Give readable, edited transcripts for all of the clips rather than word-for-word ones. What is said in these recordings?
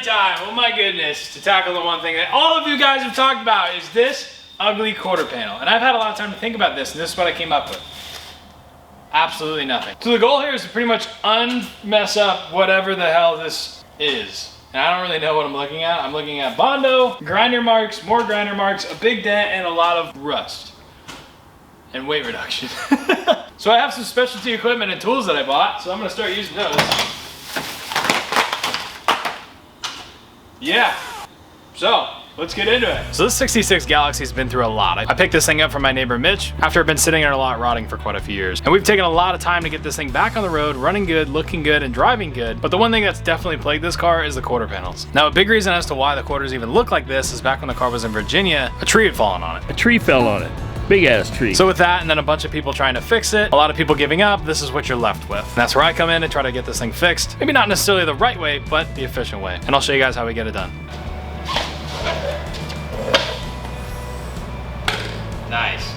time, oh my goodness, to tackle the one thing that all of you guys have talked about is this ugly quarter panel. And I've had a lot of time to think about this, and this is what I came up with. Absolutely nothing. So the goal here is to pretty much unmess up whatever the hell this is. And I don't really know what I'm looking at. I'm looking at Bondo, grinder marks, more grinder marks, a big dent, and a lot of rust. And weight reduction. So I have some specialty equipment and tools that I bought, so I'm gonna start using those. Yeah, so let's get into it. So this 66 Galaxy's been through a lot. I picked this thing up from my neighbor Mitch after it'd been sitting in a lot rotting for quite a few years. And we've taken a lot of time to get this thing back on the road, running good, looking good, and driving good. But the one thing that's definitely plagued this car is the quarter panels. Now a big reason as to why the quarters even look like this is back when the car was in Virginia, a tree had fallen on it. A tree fell on it. Big ass tree. So with that, and then a bunch of people trying to fix it, a lot of people giving up, this is what you're left with. And that's where I come in and try to get this thing fixed. Maybe not necessarily the right way, but the efficient way. And I'll show you guys how we get it done. Nice.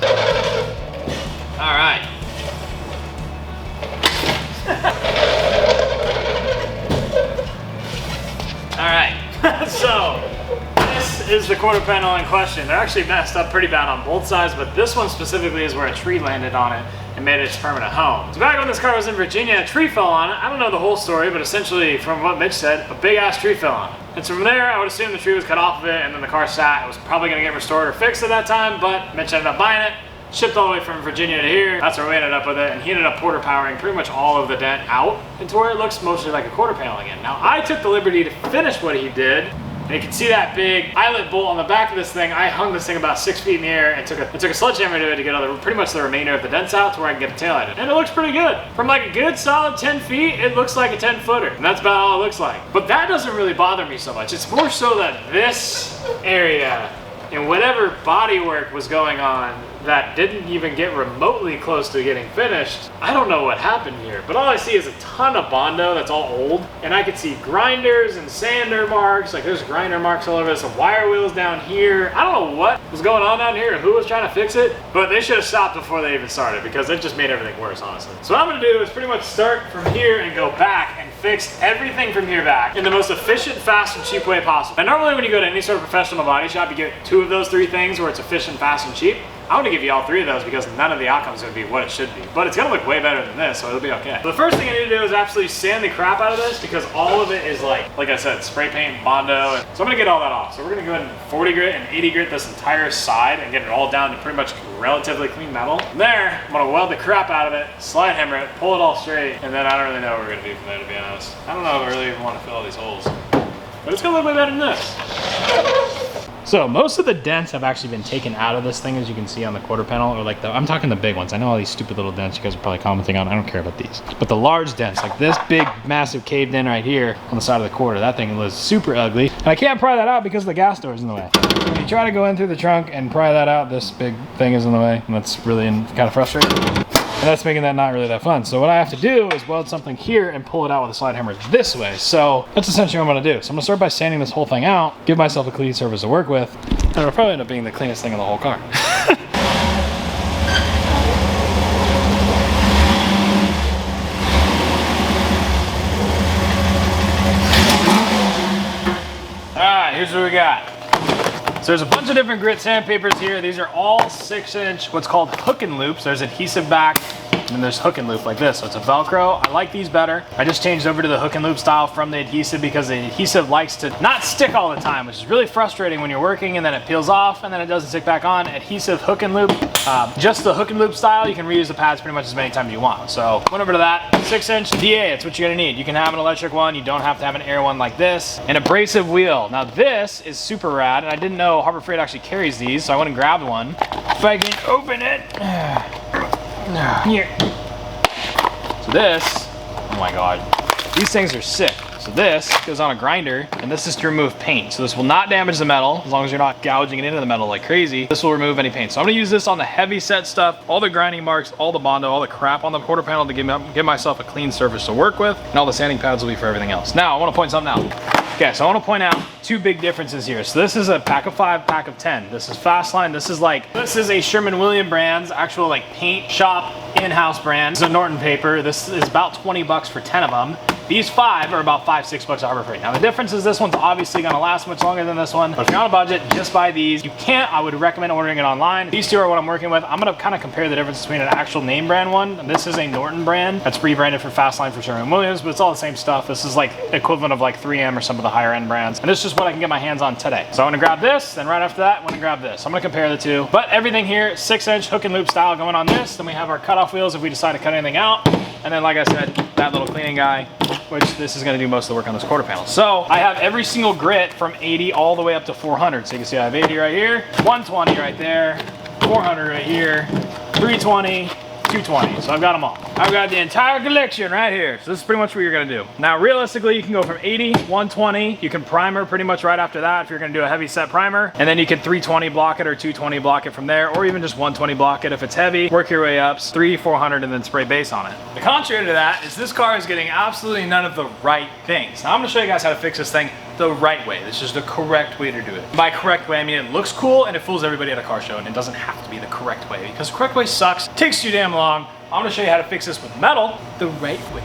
All right. All right. So this is the quarter panel in question. They're actually messed up pretty bad on both sides, but this one specifically is where a tree landed on it and made it its permanent home. So back when this car was in Virginia, a tree fell on it. I don't know the whole story, but essentially from what Mitch said, a big ass tree fell on it. And so from there, I would assume the tree was cut off of it and then the car sat. It was probably gonna get restored or fixed at that time, but Mitch ended up buying it, shipped all the way from Virginia to here. That's where we ended up with it, and he ended up quarter powering pretty much all of the dent out into where it looks mostly like a quarter panel again. Now I took the liberty to finish what he did. And you can see that big eyelet bolt on the back of this thing. I hung this thing about 6 feet in the air and took a sledgehammer to it to get pretty much the remainder of the dents out to where I can get the taillight in. And it looks pretty good. From like a good solid 10 feet, it looks like a 10 footer. And that's about all it looks like. But that doesn't really bother me so much. It's more so that this area and whatever body work was going on that didn't even get remotely close to getting finished. I don't know what happened here, but all I see is a ton of Bondo that's all old, and I could see grinders and sander marks. Like there's grinder marks all over this, some wire wheels down here. I don't know what was going on down here and who was trying to fix it, but they should have stopped before they even started because it just made everything worse, honestly. So what I'm gonna do is pretty much start from here and go back and fix everything from here back in the most efficient, fast, and cheap way possible. And normally when you go to any sort of professional body shop, you get 2 of those 3 things where it's efficient, fast, and cheap. I want to give you all 3 of those because none of the outcomes would be what it should be. But it's gonna look way better than this, so it'll be okay. So the first thing I need to do is absolutely sand the crap out of this because all of it is like I said, spray paint, Bondo. So I'm gonna get all that off. So we're gonna go ahead and 40 grit and 80 grit this entire side and get it all down to pretty much relatively clean metal. From there, I'm gonna weld the crap out of it, slide hammer it, pull it all straight, and then I don't really know what we're gonna do from there, to be honest. I don't know if I really even want to fill all these holes. But it's gonna look way better than this. So most of the dents have actually been taken out of this thing, as you can see on the quarter panel, or like I'm talking the big ones. I know all these stupid little dents you guys are probably commenting on. I don't care about these. But the large dents, like this big, massive caved in right here on the side of the quarter, that thing was super ugly. And I can't pry that out because the gas door is in the way. When you try to go in through the trunk and pry that out, this big thing is in the way, and that's really kind of frustrating. And that's making that not really that fun. So what I have to do is weld something here and pull it out with a slide hammer this way. So that's essentially what I'm gonna do. So I'm gonna start by sanding this whole thing out, give myself a clean surface to work with, and it'll probably end up being the cleanest thing in the whole car. All right, here's what we got. So there's a bunch of different grit sandpapers here. These are all 6-inch, what's called hook and loops. There's adhesive back, and then there's hook and loop like this. So it's a Velcro. I like these better. I just changed over to the hook and loop style from the adhesive because the adhesive likes to not stick all the time, which is really frustrating when you're working and then it peels off and then it doesn't stick back on. Adhesive hook and loop. Just the hook and loop style, you can reuse the pads pretty much as many times as you want. So went over to that. 6-inch DA, it's what you're gonna need. You can have an electric one, you don't have to have an air one like this. An abrasive wheel. Now this is super rad, and I didn't know Harbor Freight actually carries these, so I went and grabbed one. If I can open it. Here. So this, oh my God, these things are sick. So this goes on a grinder, and this is to remove paint. So this will not damage the metal, as long as you're not gouging it into the metal like crazy. This will remove any paint. So I'm gonna use this on the heavy set stuff, all the grinding marks, all the Bondo, all the crap on the quarter panel to give myself a clean surface to work with, and all the sanding pads will be for everything else. Now, I wanna point something out. Okay, so I wanna point out 2 big differences here. So this is a pack of 5, pack of 10. This is Fastline. This is a Sherman-Williams brand's actual like paint shop in-house brand. This is a Norton paper. This is about 20 bucks for 10 of them. These 5 are about $5-6 Harbor Freight. Now the difference is this one's obviously gonna last much longer than this one, but if you're on a budget, just buy these. If you can't, I would recommend ordering it online. These 2 are what I'm working with. I'm gonna kind of compare the difference between an actual name brand one, and this is a Norton brand that's rebranded for Fastline for Sherwin-Williams, but it's all the same stuff. This is like equivalent of like 3M or some of the higher end brands, and this is just what I can get my hands on today. So I'm gonna grab this, then right after that, I'm gonna grab this. I'm gonna compare the 2, but everything here, 6-inch hook and loop style going on this. Then we have our cutoff wheels if we decide to cut anything out, and then like I said, that little cleaning guy, which this is gonna do most of the work on this quarter panel. So I have every single grit from 80 all the way up to 400. So you can see I have 80 right here, 120 right there, 400 right here, 320, 220. So I've got them all. I've got the entire collection right here. So this is pretty much what you're gonna do. Now realistically, you can go from 80, 120, you can primer pretty much right after that if you're gonna do a heavy set primer, and then you can 320 block it or 220 block it from there, or even just 120 block it if it's heavy. Work your way up, 300, 400, and then spray base on it. The contrary to that is this car is getting absolutely none of the right things. Now I'm gonna show you guys how to fix this thing the right way. This is the correct way to do it. By correct way, I mean it looks cool and it fools everybody at a car show, and it doesn't have to be the correct way because the correct way sucks, takes too damn long. I'm gonna show you how to fix this with metal the right way.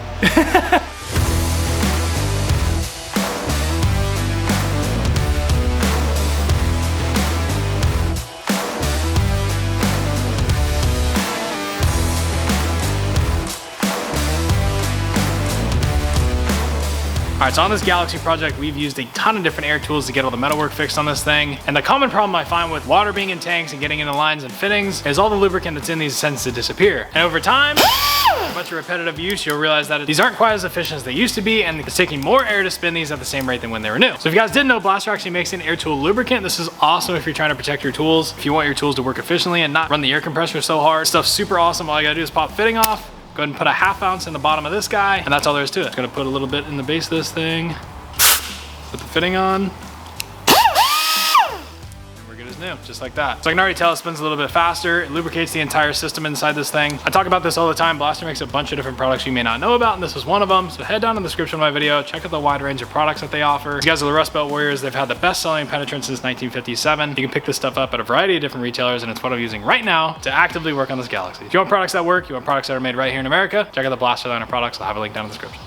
All right, so on this Galaxy project, we've used a ton of different air tools to get all the metalwork fixed on this thing. And the common problem I find with water being in tanks and getting into lines and fittings is all the lubricant that's in these tends to disappear. And over time, a bunch of repetitive use, you'll realize that these aren't quite as efficient as they used to be, and it's taking more air to spin these at the same rate than when they were new. So if you guys didn't know, Blaster actually makes an air tool lubricant. This is awesome if you're trying to protect your tools. If you want your tools to work efficiently and not run the air compressor so hard, stuff's super awesome. All you gotta do is pop fitting off, go ahead and put a 1/2 ounce in the bottom of this guy, and that's all there is to it. It's gonna put a little bit in the base of this thing. Put the fitting on, and we're good as new, just like that. So I can already tell it spins a little bit faster. It lubricates the entire system inside this thing. I talk about this all the time. Blaster makes a bunch of different products you may not know about, and this is one of them. So head down in the description of my video, check out the wide range of products that they offer. These guys are the Rust Belt Warriors. They've had the best-selling penetrant since 1957. You can pick this stuff up at a variety of different retailers, and it's what I'm using right now to actively work on this Galaxy. If you want products that work, you want products that are made right here in America, check out the Blaster line of products. I'll have a link down in the description.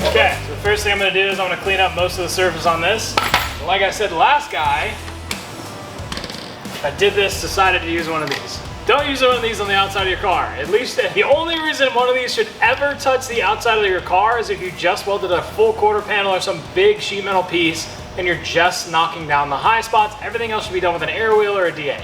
Okay, so the first thing I'm gonna do is I'm gonna clean up most of the surface on this. And like I said, the last guy that did this decided to use one of these. Don't use one of these on the outside of your car. At least the only reason one of these should ever touch the outside of your car is if you just welded a full quarter panel or some big sheet metal piece and you're just knocking down the high spots. Everything else should be done with an air wheel or a DA.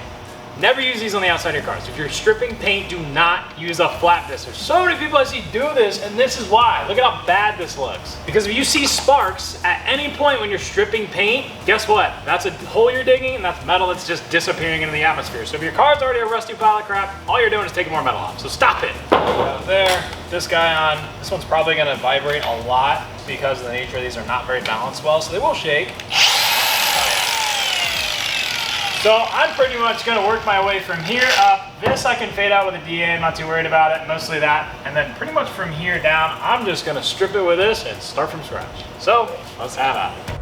Never use these on the outside of your cars. If you're stripping paint, do not use a flat disc. There's so many people I see do this, and this is why. Look at how bad this looks. Because if you see sparks at any point when you're stripping paint, guess what? That's a hole you're digging, and that's metal that's just disappearing into the atmosphere. So if your car's already a rusty pile of crap, all you're doing is taking more metal off. So stop it. There, this guy on. This one's probably gonna vibrate a lot because of the nature of these are not very balanced well, so they will shake. So I'm pretty much gonna work my way from here up. This I can fade out with a DA, I'm not too worried about it, mostly that. And then pretty much from here down, I'm just gonna strip it with this and start from scratch. So let's have at it.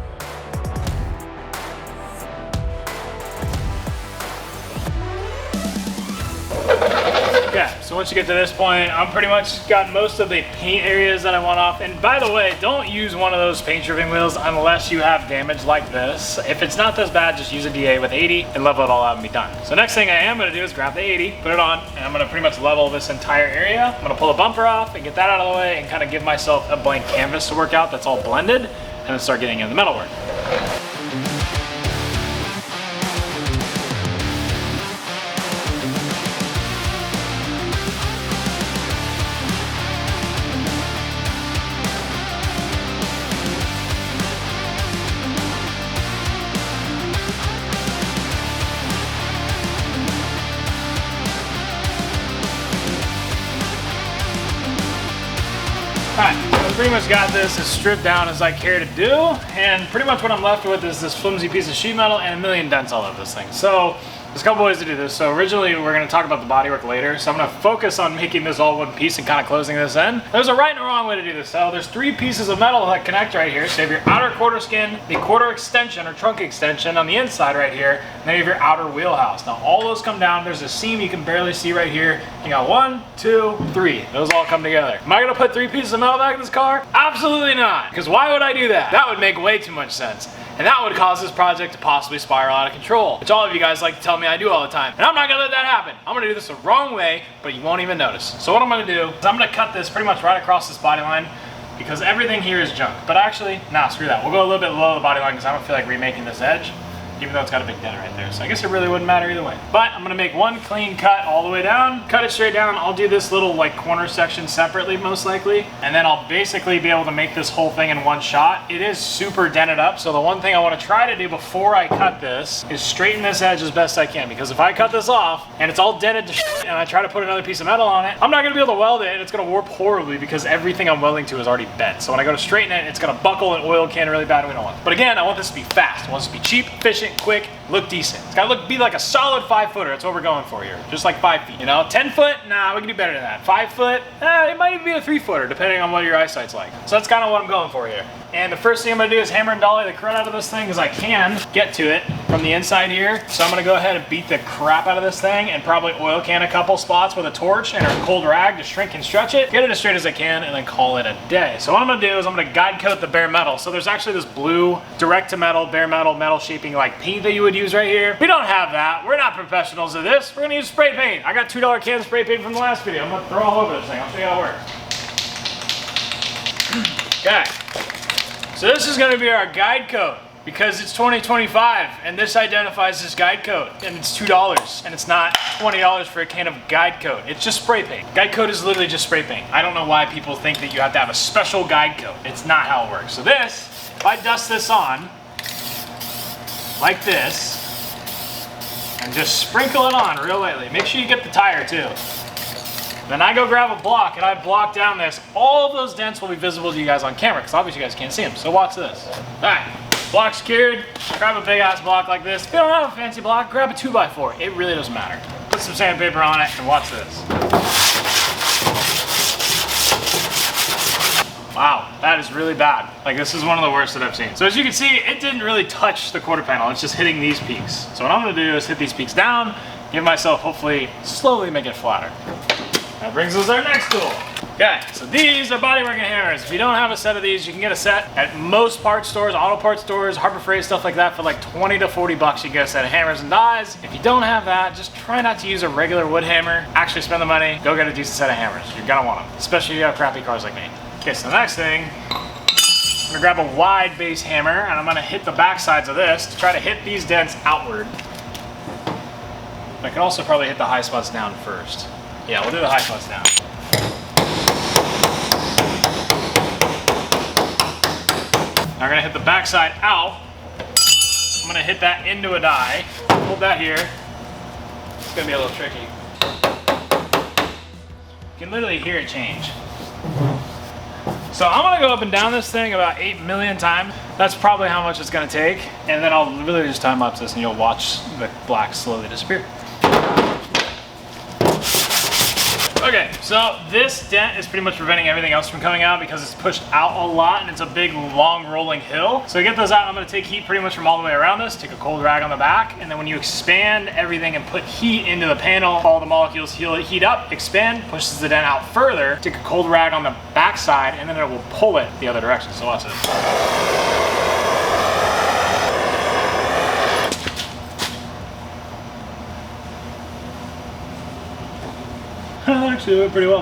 Okay, so once you get to this point, I'm pretty much got most of the paint areas that I want off. And by the way, don't use one of those paint stripping wheels unless you have damage like this. If it's not this bad, just use a DA with 80 and level it all out and be done. So next thing I am gonna do is grab the 80, put it on, and I'm gonna pretty much level this entire area. I'm gonna pull the bumper off and get that out of the way and kind of give myself a blank canvas to work out that's all blended, and then start getting into the metalwork. Alright, so I pretty much got this as stripped down as I care to do, and pretty much what I'm left with is this flimsy piece of sheet metal and a million dents all over this thing. So There's a couple ways to do this. So originally we're going to talk about the bodywork later. So I'm going to focus on making this all one piece and kind of closing this in. There's a right and a wrong way to do this. So there's 3 pieces of metal that connect right here. So you have your outer quarter skin, the quarter extension or trunk extension on the inside right here, and then you have your outer wheelhouse. Now all those come down. There's a seam you can barely see right here. You got 1, 2, 3. Those all come together. Am I going to put 3 pieces of metal back in this car? Absolutely not. Because why would I do that? That would make way too much sense. And that would cause this project to possibly spiral out of control, which all of you guys like to tell me I do all the time. And I'm not gonna let that happen. I'm gonna do this the wrong way, but you won't even notice. So what I'm gonna do is I'm gonna cut this pretty much right across this body line because everything here is junk. But actually, nah, screw that. We'll go a little bit below the body line because I don't feel like remaking this edge, even though it's got a big dent right there. So I guess it really wouldn't matter either way. But I'm gonna make one clean cut all the way down, cut it straight down. I'll do this little like corner section separately most likely. And then I'll basically be able to make this whole thing in one shot. It is super dented up. So the one thing I wanna try to do before I cut this is straighten this edge as best I can. Because if I cut this off and it's all dented to shit and I try to put another piece of metal on it, I'm not gonna be able to weld it and it's gonna warp horribly because everything I'm welding to is already bent. So when I go to straighten it, it's gonna buckle and oil can really bad and we don't want it. But again, I want this to be fast. I want this to be cheap, efficient, quick, look decent. It's gotta be like a solid 5-footer. That's what we're going for here. Just like 5 feet. You know, 10 foot, nah, we can do better than that. 5 foot, it might even be a 3-footer, depending on what your eyesight's like. So that's kind of what I'm going for here. And the first thing I'm gonna do is hammer and dolly the crud out of this thing because I can get to it from the inside here. So I'm gonna go ahead and beat the crap out of this thing and probably oil can a couple spots with a torch and a cold rag to shrink and stretch it, get it as straight as I can, and then call it a day. So what I'm gonna do is I'm gonna guide coat the bare metal. So there's actually this blue direct to metal, bare metal shaping like paint that you would use right here. We don't have that. We're not professionals at this. We're gonna use spray paint. I got $2 can spray paint from the last video. I'm gonna throw all over this thing. I'll show you how it works. Okay. So this is gonna be our guide coat because it's 2025 and this identifies as guide coat and it's $2 and it's not $20 for a can of guide coat. It's just spray paint. Guide coat is literally just spray paint. I don't know why people think that you have to have a special guide coat. It's not how it works. So this, if I dust this on like this and just sprinkle it on real lightly, make sure you get the tire too. Then I go grab a block and I block down this. All of those dents will be visible to you guys on camera because obviously you guys can't see them. So watch this. All right, block secured. Grab a big ass block like this. If you don't have a fancy block, grab a 2x4. It really doesn't matter. Put some sandpaper on it and watch this. Wow, that is really bad. Like this is one of the worst that I've seen. So as you can see, it didn't really touch the quarter panel. It's just hitting these peaks. So what I'm gonna do is hit these peaks down, give myself hopefully slowly make it flatter. That brings us to our next tool. Okay, so these are bodyworking hammers. If you don't have a set of these, you can get a set at most parts stores, auto parts stores, Harbor Freight, stuff like that for like 20 to 40 bucks. You get a set of hammers and dies. If you don't have that, just try not to use a regular wood hammer. Actually spend the money, go get a decent set of hammers. You're gonna want them, especially if you have crappy cars like me. Okay, so the next thing, I'm gonna grab a wide base hammer and I'm gonna hit the back sides of this to try to hit these dents outward. I can also probably hit the high spots down first. Yeah, we'll do the high spots down. Now we're gonna hit the back side out. I'm gonna hit that into a die. Hold that here. It's gonna be a little tricky. You can literally hear it change. So I'm gonna go up and down this thing about 8 million times. That's probably how much it's gonna take. And then I'll really just time lapse this and you'll watch the black slowly disappear. Okay, so this dent is pretty much preventing everything else from coming out because it's pushed out a lot and it's a big, long, rolling hill. So to get those out, I'm gonna take heat pretty much from all the way around this, take a cold rag on the back, and then when you expand everything and put heat into the panel, all the molecules heat up, expand, pushes the dent out further, take a cold rag on the back side, and then it will pull it the other direction. So watch this. That actually went pretty well.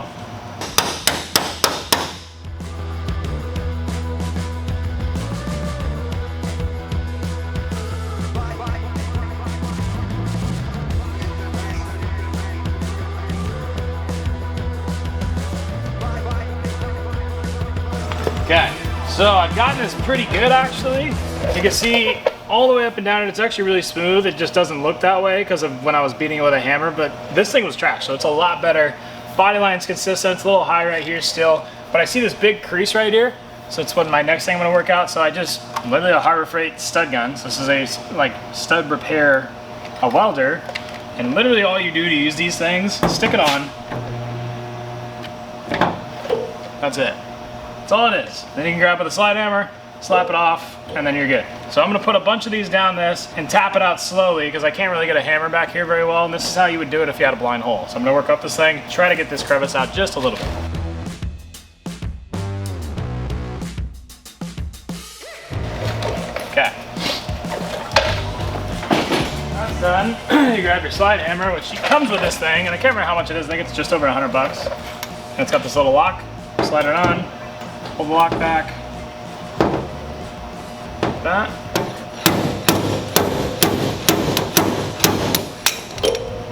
Okay, so I've gotten this pretty good actually. You can see all the way up and down, and it's actually really smooth. It just doesn't look that way because of when I was beating it with a hammer, but this thing was trash, so it's a lot better. Body line's consistent, it's a little high right here still, but I see this big crease right here, so it's what my next thing I'm gonna work out. So I just, literally a Harbor Freight stud gun. So this is a like stud repair, a welder. And literally all you do to use these things, stick it on. That's it. That's all it is. Then you can grab with a slide hammer, slap it off, and then you're good. So I'm gonna put a bunch of these down this and tap it out slowly because I can't really get a hammer back here very well, and this is how you would do it if you had a blind hole. So I'm gonna work up this thing, try to get this crevice out just a little bit. Okay. That's done. You grab your slide hammer, which comes with this thing, and I can't remember how much it is. I think it's just over $100. And it's got this little lock. Slide it on, pull the lock back. Like that.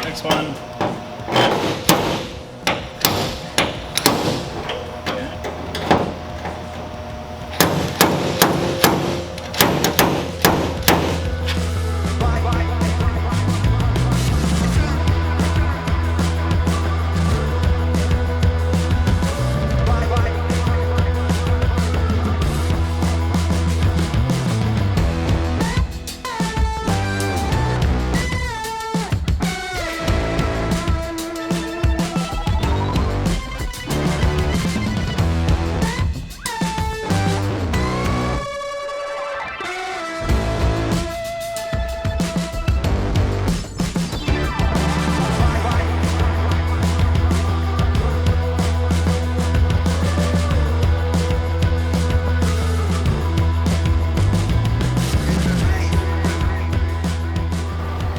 Next one.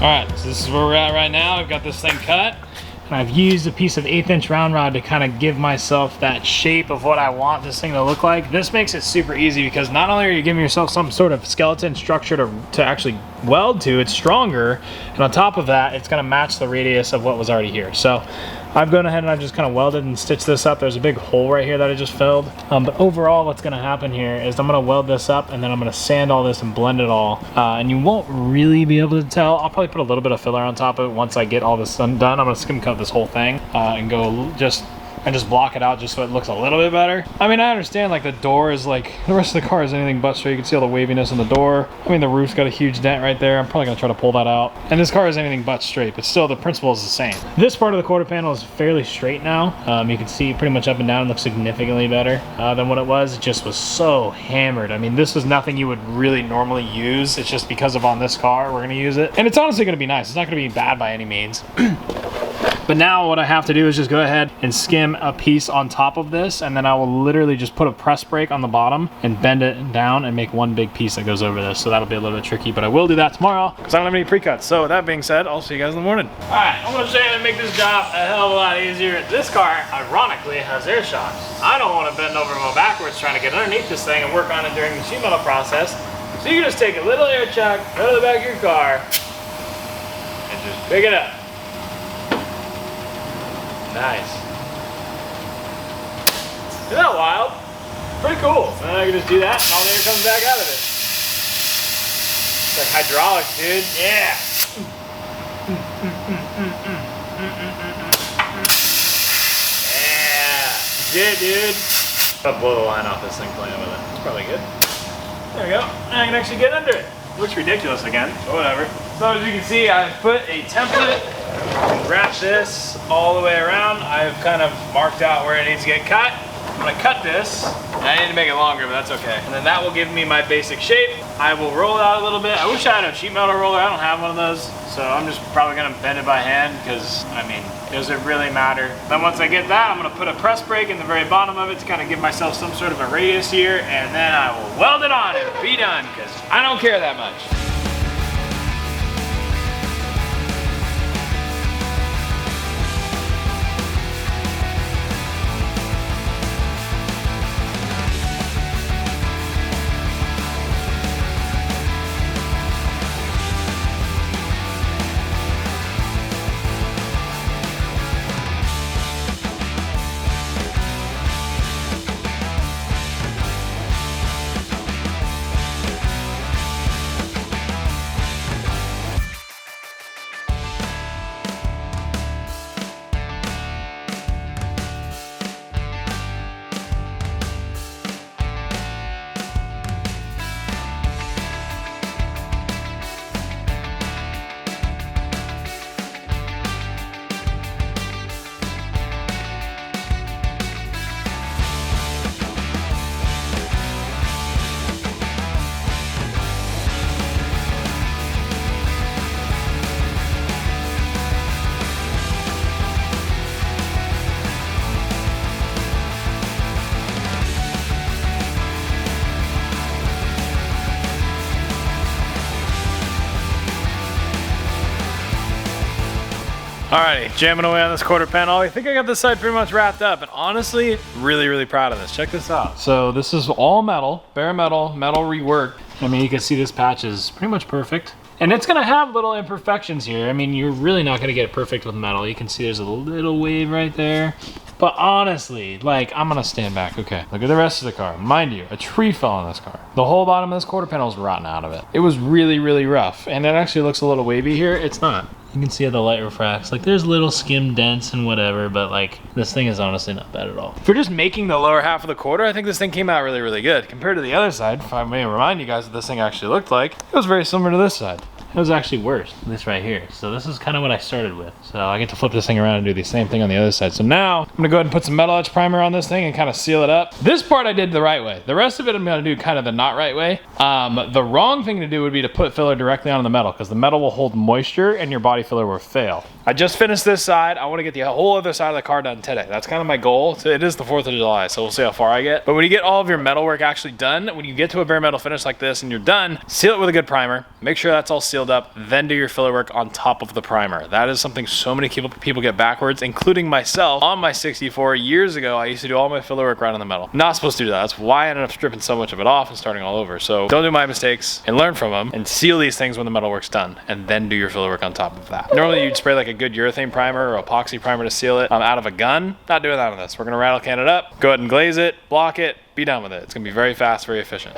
All right, so this is where we're at right now. I've got this thing cut, and I've used a piece of 1/8 inch round rod to kind of give myself that shape of what I want this thing to look like. This makes it super easy because not only are you giving yourself some sort of skeleton structure to actually weld to, it's stronger, and on top of that, it's gonna match the radius of what was already here. So I've gone ahead and I've just kind of welded and stitched this up. There's a big hole right here that I just filled. But overall, what's gonna happen here is I'm gonna weld this up and then I'm gonna sand all this and blend it all. And you won't really be able to tell. I'll probably put a little bit of filler on top of it once I get all this done. I'm gonna skim cut this whole thing and go just block it out just so it looks a little bit better. I mean, I understand like the door is like, the rest of the car is anything but straight. You can see all the waviness in the door. I mean, the roof's got a huge dent right there. I'm probably gonna try to pull that out. And this car is anything but straight, but still the principle is the same. This part of the quarter panel is fairly straight now. You can see pretty much up and down. It looks significantly better than what it was. It just was so hammered. I mean, this was nothing you would really normally use. It's just because of on this car, we're gonna use it. And it's honestly gonna be nice. It's not gonna be bad by any means. But now what I have to do is just go ahead and skim a piece on top of this, and then I will literally just put a press brake on the bottom and bend it down and make one big piece that goes over this. So that'll be a little bit tricky, but I will do that tomorrow because I don't have any pre-cuts. So with that being said, I'll see you guys in the morning. All right, I'm gonna show you how to make this job a hell of a lot easier. This car, ironically, has air shocks. I don't want to bend over and go backwards trying to get underneath this thing and work on it during the sheet metal process. So you can just take a little air chuck out of the back of your car and just pick it up. Nice. Isn't that wild? Pretty cool. And then I can just do that and all the air comes back out of it. It's like hydraulics, dude. Yeah. Yeah. Shit, dude. I'll blow the line off this thing playing with it. It's probably good. There we go. I can actually get under it. Looks ridiculous again, but whatever. So as you can see, I've put a template and wrap this all the way around. I've kind of marked out where it needs to get cut. I'm gonna cut this. I need to make it longer, but that's okay. And then that will give me my basic shape. I will roll it out a little bit. I wish I had a sheet metal roller. I don't have one of those. So I'm just probably gonna bend it by hand because, I mean, does it really matter? Then once I get that, I'm gonna put a press brake in the very bottom of it to kind of give myself some sort of a radius here, and then I will weld it on and be done because I don't care that much. Alrighty, jamming away on this quarter panel. I think I got this side pretty much wrapped up, and honestly, really proud of this. Check this out. So this is all metal, bare metal reworked. I mean, you can see this patch is pretty much perfect. And it's gonna have little imperfections here. I mean, you're really not gonna get it perfect with metal. You can see there's a little wave right there. But honestly, like, I'm gonna stand back. Okay, look at the rest of the car. Mind you, a tree fell on this car. The whole bottom of this quarter panel is rotten out of it. It was really rough. And it actually looks a little wavy here. It's not. You can see how the light refracts. Like, there's little skim dents and whatever, but like, this thing is honestly not bad at all. For just making the lower half of the quarter, I think this thing came out really good. Compared to the other side, if I may remind you guys what this thing actually looked like, it was very similar to this side. It was actually worse, this right here. So this is kind of what I started with. So I get to flip this thing around and do the same thing on the other side. So now I'm gonna go ahead and put some metal edge primer on this thing and kind of seal it up. This part I did the right way. The rest of it I'm gonna do kind of the not right way. The wrong thing to do would be to put filler directly on the metal, because the metal will hold moisture and your body filler will fail. I just finished this side. I wanna get the whole other side of the car done today. That's kind of my goal. So it is the 4th of July, so we'll see how far I get. But when you get all of your metal work actually done, when you get to a bare metal finish like this and you're done, seal it with a good primer. Make sure that's all sealed up, then do your filler work on top of the primer. That is something so many people get backwards, including myself. On my 64 years ago, I used to do all my filler work right on the metal. Not supposed to do that. That's why I ended up stripping so much of it off and starting all over. So don't do my mistakes and learn from them, and seal these things when the metal work's done, and then do your filler work on top of that. Normally you'd spray like a good urethane primer or epoxy primer to seal it out of a gun. Not doing that on this. We're gonna rattle can it up, go ahead and glaze it, block it, be done with it. It's gonna be very fast, very efficient.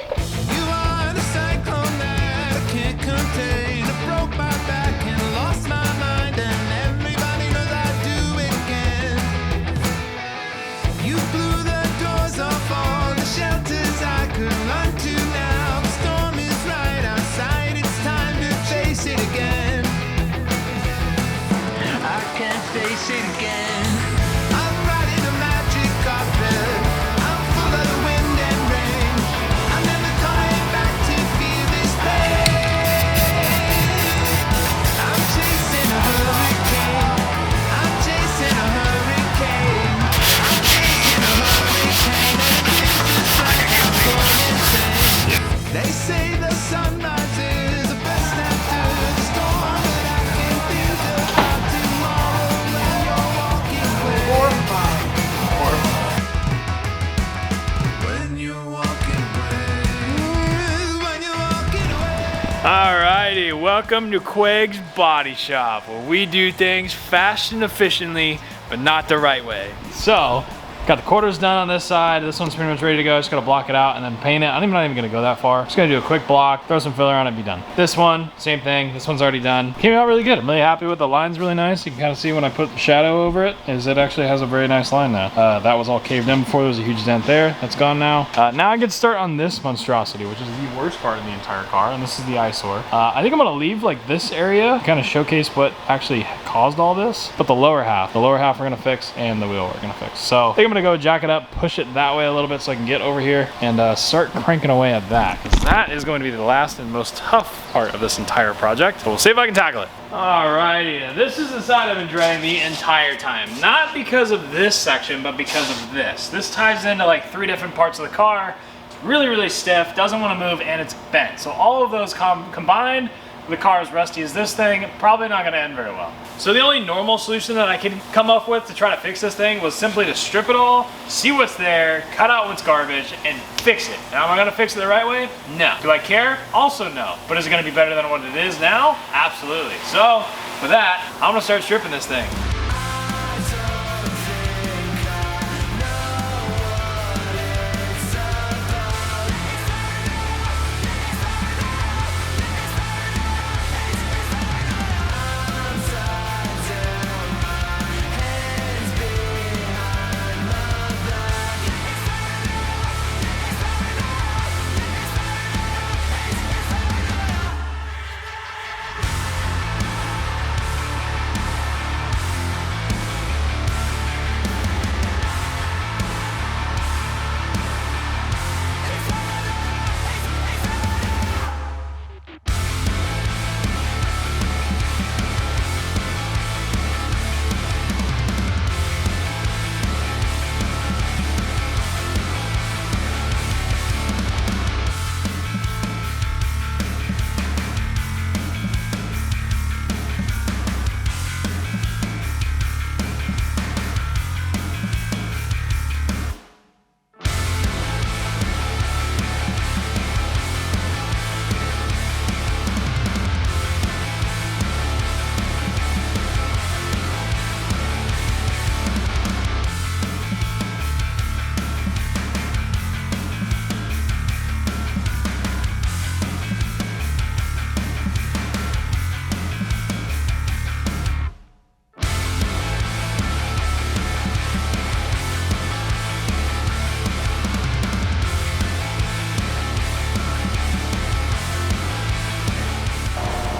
Alrighty, welcome to Quaig's Body Shop, where we do things fast and efficiently, but not the right way. So, got the quarters done on this side. This one's pretty much ready to go. Just gotta block it out and then paint it. I'm not even gonna go that far. Just gonna do a quick block, throw some filler on it, be done. This one, same thing. This one's already done. Came out really good. I'm really happy with the line's really nice. You can kind of see when I put the shadow over it, is it actually has a very nice line now. That was all caved in before. There was a huge dent there. That's gone now. Now I get to start on this monstrosity, which is the worst part of the entire car, and this is the eyesore. I think I'm gonna leave like this area, kind of showcase what actually caused all this, but the lower half we're gonna fix, and the wheel we're gonna fix. So I think I'm gonna go jack it up, push it that way a little bit so I can get over here and start cranking away at that, because that is going to be the last and most tough part of this entire project. So we'll see if I can tackle it. Alrighty, this is the side I've been dreading the entire time. Not because of this section, but because of this. This ties into like 3 different parts of the car. It's really stiff, doesn't want to move, and it's bent. So all of those combined, the car is rusty as this thing, probably not gonna end very well. So the only normal solution that I could come up with to try to fix this thing was simply to strip it all, see what's there, cut out what's garbage, and fix it. Now, am I gonna fix it the right way? No. Do I care? Also no. But is it gonna be better than what it is now? Absolutely. So, for that, I'm gonna start stripping this thing.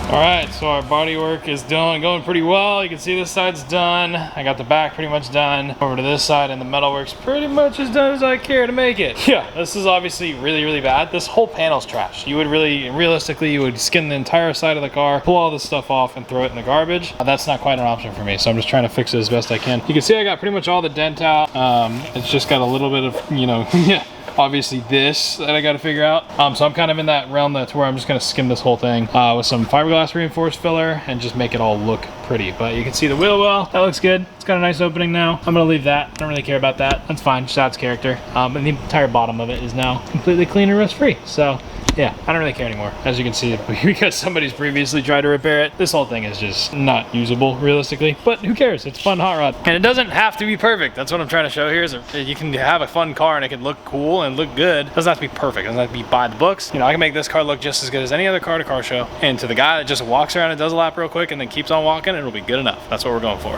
All right, so our body work is going pretty well. You can see this side's done. I got the back pretty much done. Over to this side, and the metal work's pretty much as done as I care to make it. Yeah, this is obviously really, really bad. This whole panel's trash. You would realistically, you would skin the entire side of the car, pull all this stuff off, and throw it in the garbage. That's not quite an option for me, so I'm just trying to fix it as best I can. You can see I got pretty much all the dent out. It's just got a little bit of, you know, yeah. Obviously this that I got to figure out. So I'm kind of in that realm that's where I'm just going to skim this whole thing with some fiberglass reinforced filler and just make it all look pretty. But you can see the wheel well, that looks good. It's got a nice opening now. I'm going to leave that. I don't really care about that. That's fine, just adds character. And the entire bottom of it is now completely clean and rust free. So yeah, I don't really care anymore. As you can see, because somebody's previously tried to repair it, this whole thing is just not usable realistically, but who cares? It's a fun hot rod. And it doesn't have to be perfect. That's what I'm trying to show here is you can have a fun car and it can look cool and look good. It doesn't have to be perfect. It doesn't have to be by the books. You know, I can make this car look just as good as any other car at a car show. And to the guy that just walks around and does a lap real quick and then keeps on walking, it'll be good enough. That's what we're going for.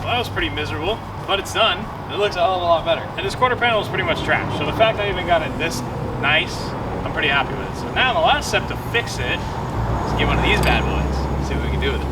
That was pretty miserable, but it's done. It looks a hell of a lot better. And this quarter panel is pretty much trash. So the fact I even got it this nice, I'm pretty happy with it. So now the last step to fix it is get one of these bad boys. See what we can do with it.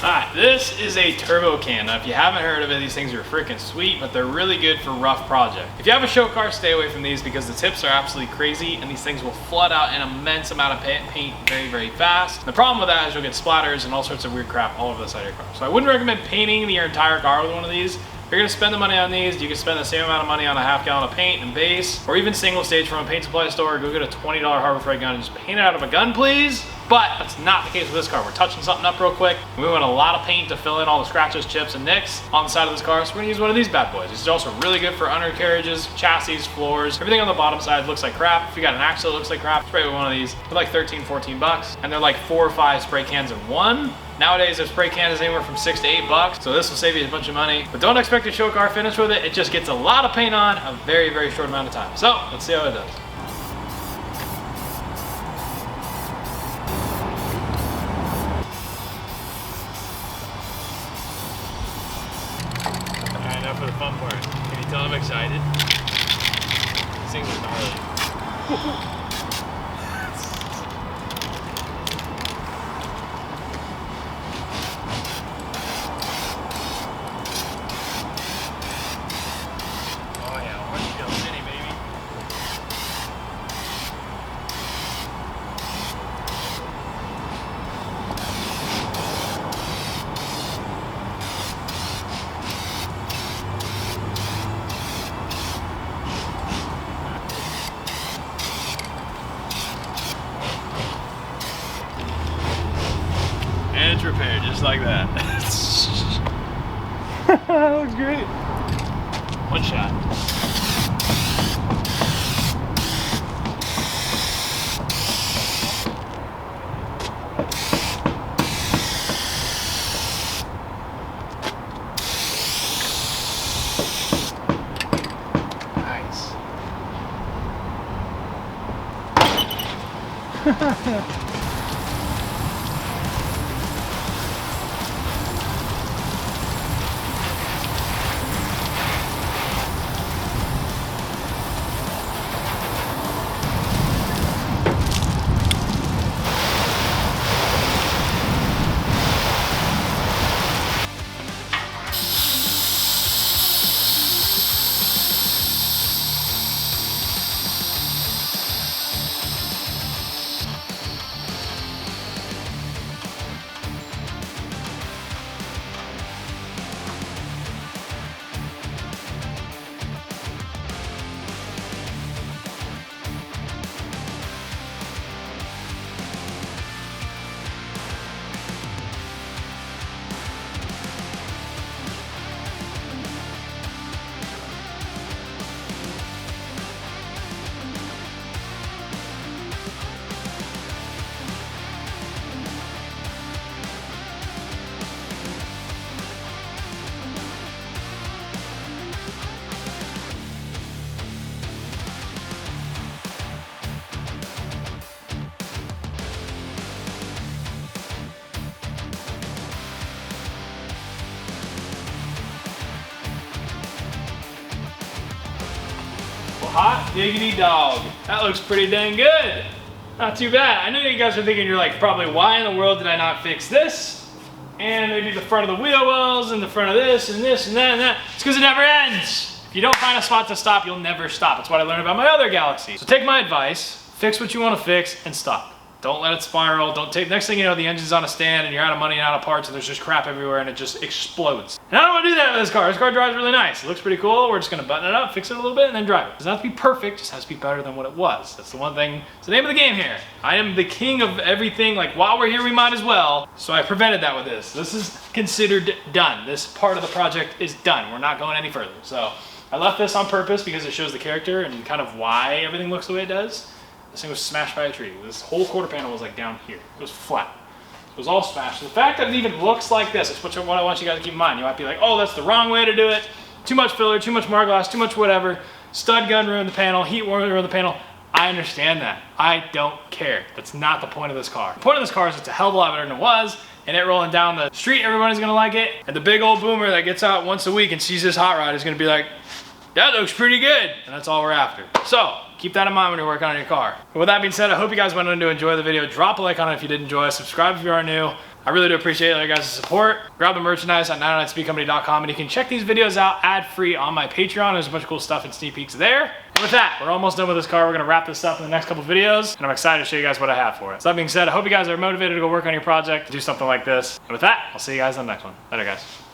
All right, this is a turbo can. Now, if you haven't heard of it, these things are freaking sweet, but they're really good for rough projects. If you have a show car, stay away from these because the tips are absolutely crazy and these things will flood out an immense amount of paint very, very fast. The problem with that is you'll get splatters and all sorts of weird crap all over the side of your car. So I wouldn't recommend painting your entire car with one of these. If you're gonna spend the money on these, you can spend the same amount of money on a half gallon of paint and base, or even single stage from a paint supply store. Go get a $20 Harbor Freight gun and just paint it out of a gun, please. But that's not the case with this car. We're touching something up real quick. We want a lot of paint to fill in all the scratches, chips, and nicks on the side of this car. So we're gonna use one of these bad boys. These are also really good for undercarriages, chassis, floors. Everything on the bottom side looks like crap. If you got an axle that looks like crap, spray with one of these. They're like 13, 14 bucks. And they're like 4 or 5 spray cans in one. Nowadays, their spray can is anywhere from 6 to 8 bucks. So this will save you a bunch of money. But don't expect a show car finish with it. It just gets a lot of paint on a very, very short amount of time. So let's see how it does. For the fun part. Can you tell I'm excited? These things are gnarly. Oh yeah, Orange City, baby. It's repaired just like that. That looks great. One shot. Hot diggity dog. That looks pretty dang good. Not too bad. I know you guys are thinking, you're like, probably why in the world did I not fix this? And maybe the front of the wheel wells and the front of this and this and that and that. It's because it never ends. If you don't find a spot to stop, you'll never stop. That's what I learned about my other Galaxy. So take my advice, fix what you want to fix and stop. Don't let it spiral. Don't take, next thing you know, the engine's on a stand and you're out of money and out of parts and there's just crap everywhere and it just explodes. And I don't want to do that with this car. This car drives really nice. It looks pretty cool. We're just going to button it up, fix it a little bit, and then drive it. It doesn't have to be perfect, it just has to be better than what it was. That's the one thing, it's the name of the game here. I am the king of everything. Like, while we're here, we might as well. So I prevented that with this. This is considered done. This part of the project is done. We're not going any further. So I left this on purpose because it shows the character and kind of why everything looks the way it does. This thing was smashed by a tree. This whole quarter panel was like down here. It was flat. It was all smashed. The fact that it even looks like this is what I want you guys to keep in mind. You might be like, oh, that's the wrong way to do it. Too much filler, too much Marglass, too much whatever. Stud gun ruined the panel, heat ruined the panel. I understand that. I don't care. That's not the point of this car. The point of this car is it's a hell of a lot better than it was, and it rolling down the street, everybody's gonna like it. And the big old boomer that gets out once a week and sees this hot rod is gonna be like, that looks pretty good. And that's all we're after. So, keep that in mind when you're working on your car. But with that being said, I hope you guys went on to enjoy the video. Drop a like on it if you did enjoy it. Subscribe if you are new. I really do appreciate all you guys' support. Grab the merchandise at 909speedcompany.com and you can check these videos out ad-free on my Patreon. There's a bunch of cool stuff and sneak peeks there. And with that, we're almost done with this car. We're gonna wrap this up in the next couple videos and I'm excited to show you guys what I have for it. So that being said, I hope you guys are motivated to go work on your project, do something like this. And with that, I'll see you guys on the next one. Later, guys.